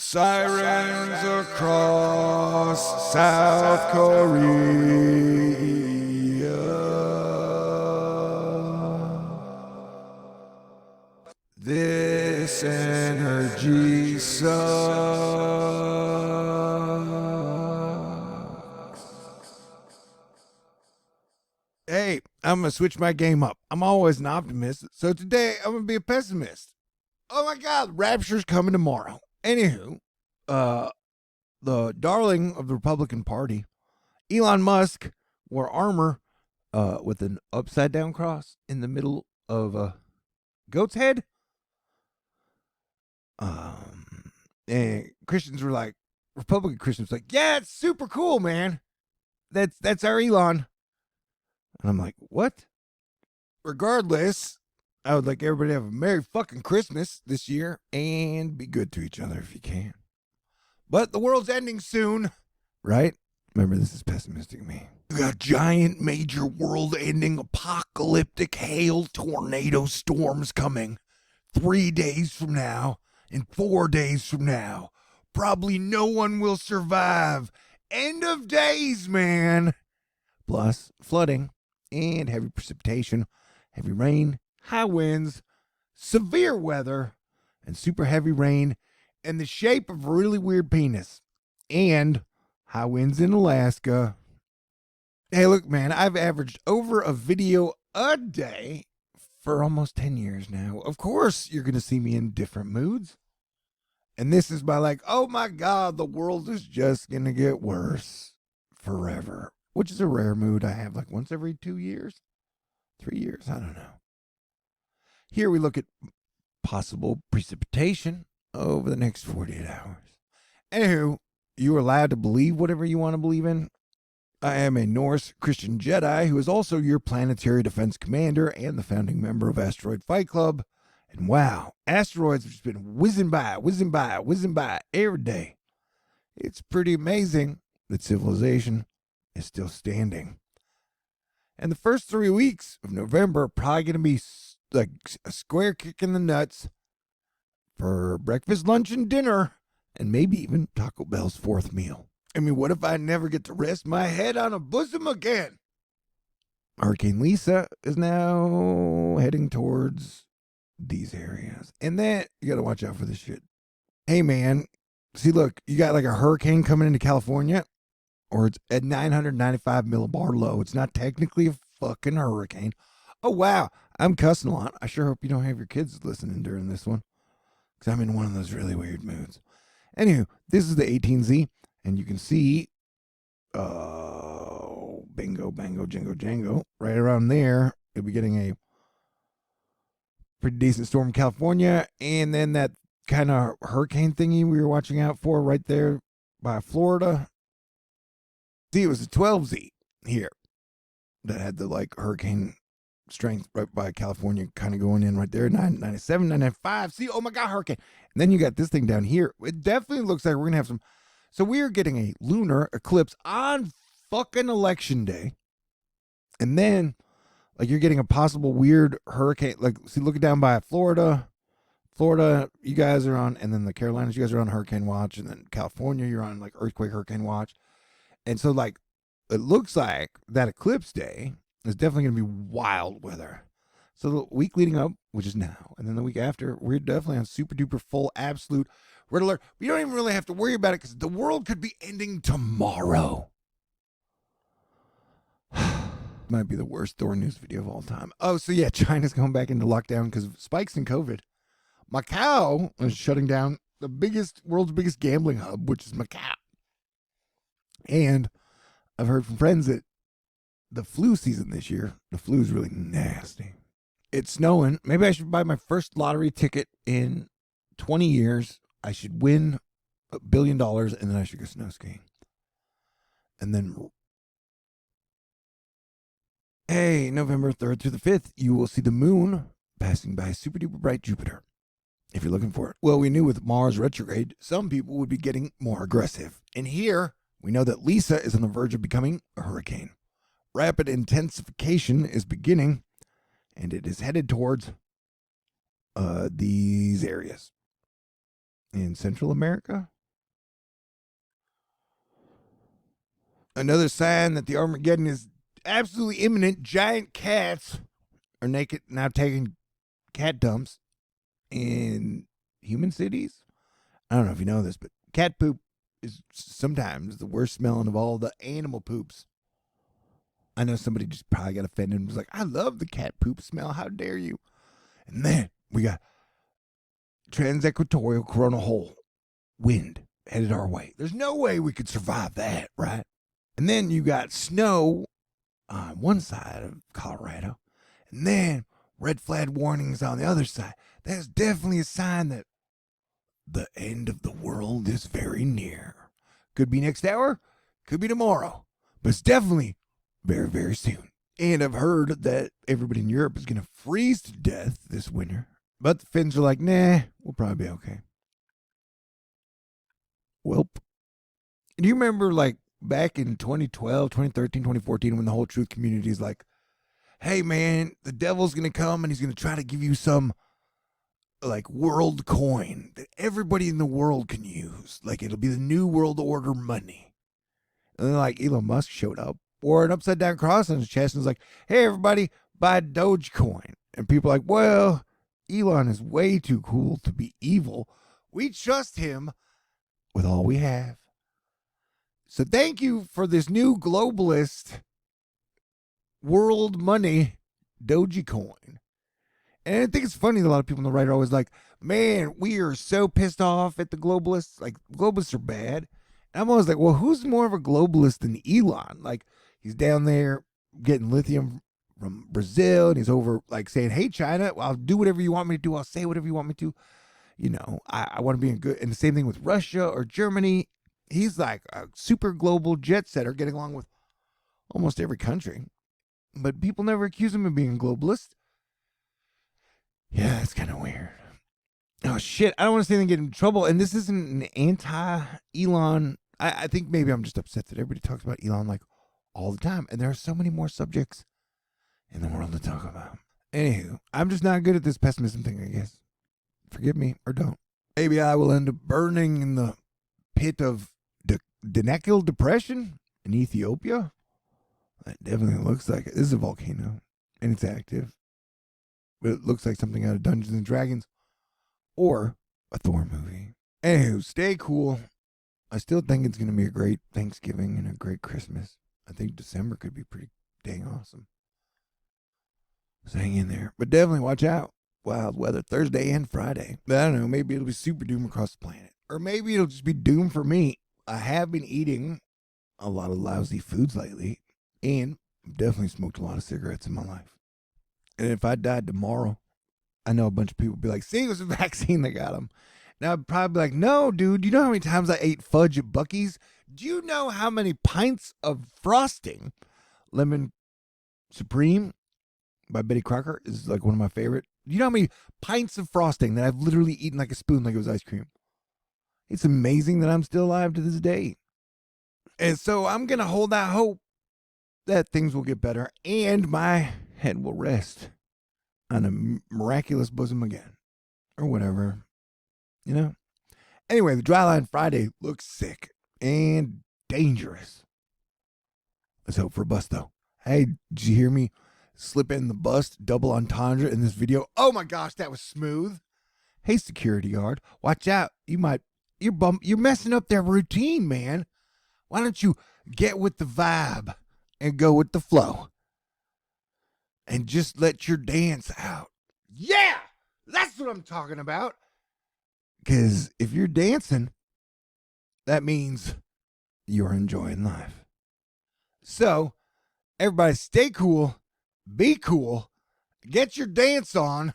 Sirens across South Korea. This energy sucks. Hey, I'm gonna switch my game up. I'm always an optimist, so today I'm gonna be a pessimist. Oh my God, Rapture's coming tomorrow. Anywho, the darling of the Republican Party, Elon Musk, wore armor with an upside down cross in the middle of a goat's head. And Christians were like, Republican Christians were like, yeah, it's super cool, man. That's our Elon. And I'm like, what? Regardless, I would like everybody to have a Merry fucking Christmas this year and be good to each other if you can. But the world's ending soon, right? Remember, this is pessimistic me. We got giant, major, world-ending, apocalyptic hail tornado storms coming 3 days from now and 4 days from now. Probably no one will survive. End of days, man. Plus, flooding and heavy precipitation, heavy rain, high winds, severe weather, and super heavy rain in the shape of a really weird penis, and high winds in Alaska. Hey, look, man, I've averaged over a video a day for almost 10 years now. Of course, you're going to see me in different moods. And this is my like, oh my God, the world is just going to get worse forever, which is a rare mood I have like once every 2 years, 3 years, I don't know. Here we look at possible precipitation over the next 48 hours. Anywho, you are allowed to believe whatever you want to believe in. I am a Norse Christian Jedi who is also your planetary defense commander and the founding member of Asteroid Fight Club. And wow, asteroids have just been whizzing by every day. It's pretty amazing that civilization is still standing. And the first 3 weeks of November are probably going to be like a square kick in the nuts for breakfast, lunch, and dinner, and maybe even Taco Bell's fourth meal. I mean, what if I never get to rest my head on a bosom again? Hurricane Lisa is now heading towards these areas. And then you got to watch out for this shit. Hey, man, see, look, you got like a hurricane coming into California, or it's at 995 millibar low. It's not technically a fucking hurricane. Oh, wow. I'm cussing a lot. I sure hope you don't have your kids listening during this one, because I'm in one of those really weird moods. Anywho, this is the 18Z, and you can see, bingo, bango, jingo, jango, right around there, you'll be getting a pretty decent storm in California, and then that kind of hurricane thingy we were watching out for right there by Florida. See, it was a 12Z here that had the like hurricane strength right by California kind of going in right there, 997, 995. See, oh my God, hurricane. And then you got this thing down here. It definitely looks like we're going to have some. So we are getting a lunar eclipse on fucking election day. And then, like, you're getting a possible weird hurricane. Like, see, looking down by Florida, you guys are on, and then the Carolinas, you guys are on hurricane watch. And then California, you're on, like, earthquake hurricane watch. And so, like, it looks like that eclipse day is definitely going to be wild weather. So the week leading up, which is now, and then the week after, we're definitely on super duper full absolute red alert. We don't even really have to worry about it because the world could be ending tomorrow. Might be the worst THORnews video of all time. Oh, so yeah, China's going back into lockdown because of spikes in COVID. Macau is shutting down the world's biggest gambling hub, which is Macau. And I've heard from friends that the flu season this year, the flu is really nasty. It's snowing. Maybe I should buy my first lottery ticket in 20 years. I should win $1 billion, and then I should go snow skiing. And then, hey, November 3rd through the 5th, you will see the moon passing by super duper bright Jupiter, if you're looking for it. Well, we knew with Mars retrograde, some people would be getting more aggressive. And here, we know that Lisa is on the verge of becoming a hurricane. Rapid intensification is beginning, and it is headed towards these areas. in Central America. Another sign that the Armageddon is absolutely imminent. Giant cats are naked now taking cat dumps in human cities. I don't know if you know this, but cat poop is sometimes the worst smelling of all the animal poops. I know somebody just probably got offended and was like, I love the cat poop smell. How dare you? And then we got trans-equatorial coronal hole wind headed our way. There's no way we could survive that, right? And then you got snow on one side of Colorado, and then red flag warnings on the other side. That's definitely a sign that the end of the world is very near. Could be next hour, could be tomorrow, but it's definitely very, very soon. And I've heard that everybody in Europe is going to freeze to death this winter. But the Finns are like, nah, we'll probably be okay. Welp. Do you remember, like, back in 2012, 2013, 2014, when the whole truth community is like, hey, man, the devil's going to come and he's going to try to give you some, like, world coin that everybody in the world can use. Like, it'll be the new world order money. And then, like, Elon Musk showed up, wore an upside-down cross on his chest and was like, hey, everybody, buy Dogecoin. And people are like, well, Elon is way too cool to be evil. We trust him with all we have. So thank you for this new globalist world money Dogecoin. And I think it's funny that a lot of people on the right are always like, man, we are so pissed off at the globalists. Like, globalists are bad. And I'm always like, well, who's more of a globalist than Elon? Like, he's down there getting lithium from Brazil, and he's over, like, saying, hey, China, well, I'll do whatever you want me to do. I'll say whatever you want me to. You know, I want to be in good. And the same thing with Russia or Germany. He's like a super global jet setter, getting along with almost every country. But people never accuse him of being a globalist. Yeah, it's kind of weird. Oh, shit. I don't want to say anything, get in trouble. And this isn't an anti-Elon. I think maybe I'm just upset that everybody talks about Elon like all the time. And there are so many more subjects in the world to talk about. Anywho, I'm just not good at this pessimism thing, I guess. Forgive me or don't. Maybe I will end up burning in the pit of Denekil Depression in Ethiopia. That definitely looks like it. This is a volcano, and it's active. But it looks like something out of Dungeons and Dragons or a Thor movie. Anywho, stay cool. I still think it's going to be a great Thanksgiving and a great Christmas. I think December could be pretty dang awesome. So hang in there. But definitely watch out. Wild weather Thursday and Friday. But I don't know, maybe it'll be super doom across the planet. Or maybe it'll just be doom for me. I have been eating a lot of lousy foods lately. And I've definitely smoked a lot of cigarettes in my life. And if I died tomorrow, I know a bunch of people would be like, see, it was a vaccine that got them. Now I'd probably be like, no, dude, you know how many times I ate fudge at Buc-ee's? Do you know how many pints of frosting, Lemon Supreme by Betty Crocker is like one of my favorite. You know how many pints of frosting that I've literally eaten like a spoon like it was ice cream? It's amazing that I'm still alive to this day. And so I'm going to hold out hope that things will get better and my head will rest on a miraculous bosom again. Or whatever. You know? Anyway, the Dryline Friday looks sick and dangerous. Let's hope for a bust, though. Hey, did you hear me slip in the bust double entendre in this video? Oh my gosh, that was smooth. Hey, security guard, watch out. You're messing up their routine, man. Why don't you get with the vibe and go with the flow and just let your dance out? Yeah, that's what I'm talking about. Because if you're dancing, that means you're enjoying life. So, everybody stay cool, be cool, get your dance on.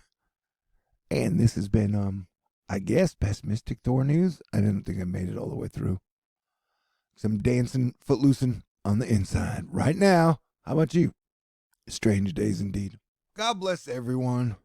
And this has been, I guess, Pessimistic THORnews. I didn't think I made it all the way through. I'm dancing, footloosing on the inside right now. How about you? Strange days indeed. God bless everyone.